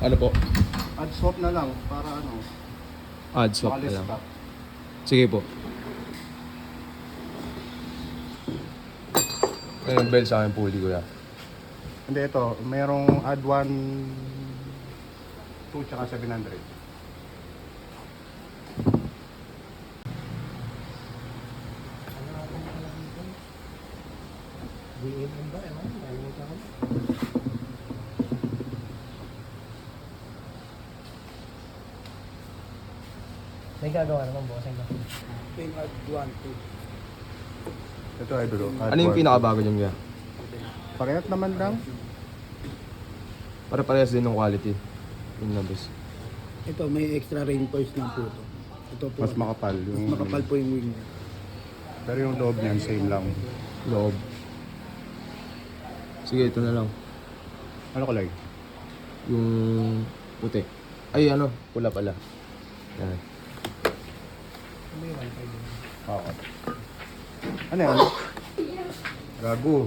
Ano po? Add swap na lang para ano. Add swap na makalis lang. ka. Sige po. May nag-bell sa akin pulley ko ya. Hindi, ito. Mayroong add 1, 2, tsaka 700. DMM ba? Ewan, nalimutan ko. May gagawa naman, boss. Ping at 1, 2. Ito ay dulo. Ano yung pinakabago dyan kaya? Parehas naman lang. Para parehas din ng quality. Yung labas. Ito, may extra reinforce ng po ito. Ito po. Mas makapal. Mas Yung, makapal po yung wing niya. Pero yung loob niyan, same lang. Loob. Sige, ito na lang. Ano kulay? Yung puti. Ay, ano? Pula pala. Yan. May wifi din. Oo. Ano yan? Gago.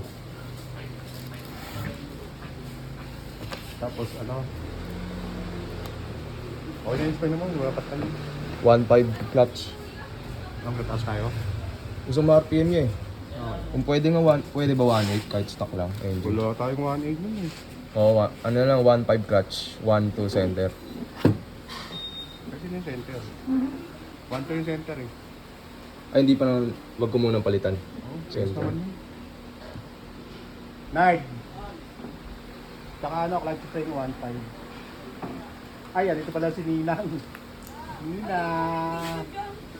Tapos ano? Okay na yung spine naman, wala pa tayo. 1.5 clutch. Ang gataas tayo? Gusto mo RPM niya eh. Kung pwede nga, pwede ba 1.8 kahit stock lang? Engine. Wala tayong 1.8 nun eh. Oo, ano lang, 1.5 clutch, 1.2 center. Kasi yung center. 1.2 yung center eh. Ay, hindi pa naman, wag ko munang palitan. Oh, Center. naman yun. Nard! Tsaka ano, clutch sa yung 1.5. Ay, yan, ito pala si Ninang. Nina!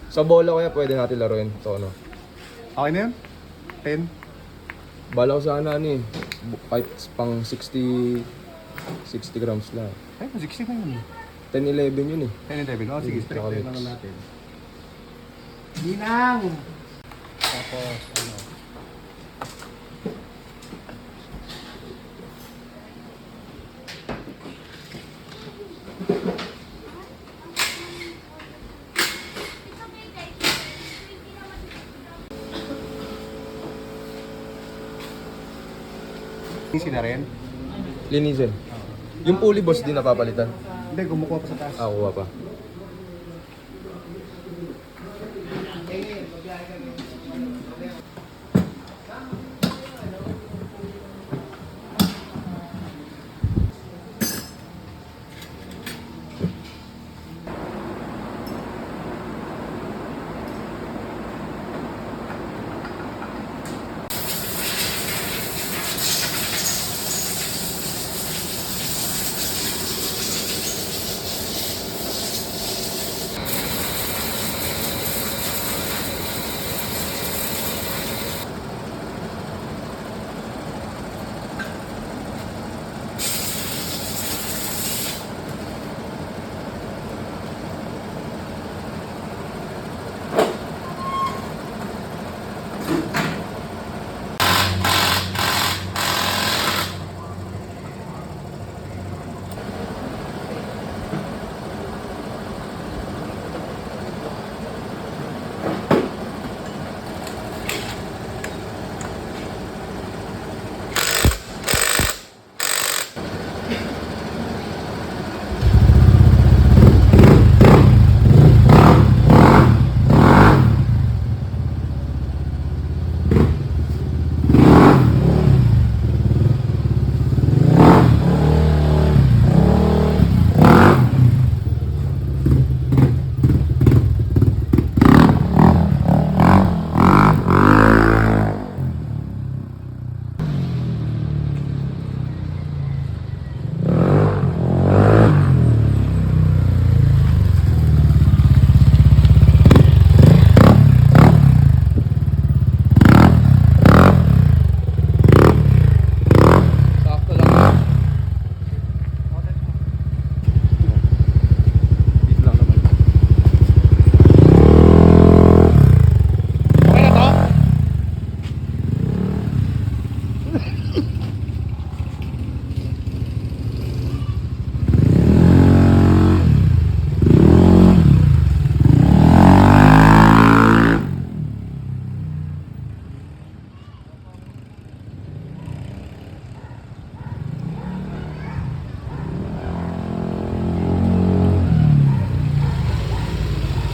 Sa bola kaya pwede natin laruin ito, ano. Okay na yun? 10? Bala ko sana ano eh, kahit pang 60 grams lang. Ay, 60 na yun. 10-11 yun eh. 10 and 11. Oh, sige, straight Tsaka na mix. lang natin. Ninang! Tapos, ano? Easy na rin? Linisin. Yung pulley boss di napapalitan. Hindi, gumukuha pa sa taas. Ah, kuha pa.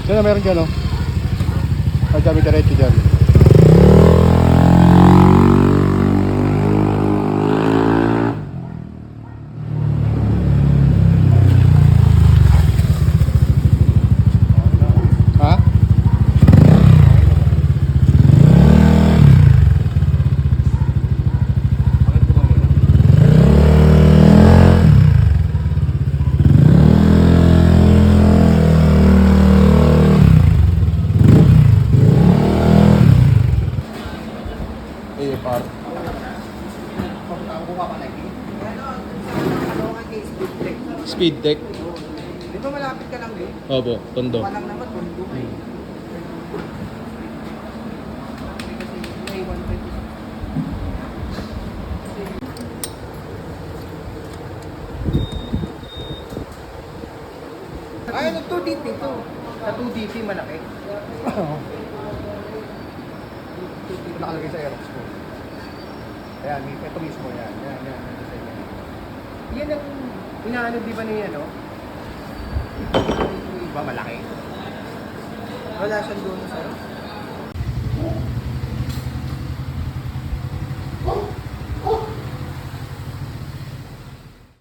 Yan na, meron dyan, no? Ay, dami diretso dyan. Ha? AFR. Papunta ko pa pala Speed tech. Di ba malapit ka lang din? Opo, tondo. Walang naman, mundo eh. Kasi may 120. Ay, ano 2DP to? Sa 2DP malaki. Ito nakalagay sa Aerox ko. Ayan, ito mismo yan. Yan. Yan ang inaano di ba niya, no? Iba malaki. Wala siyang doon sa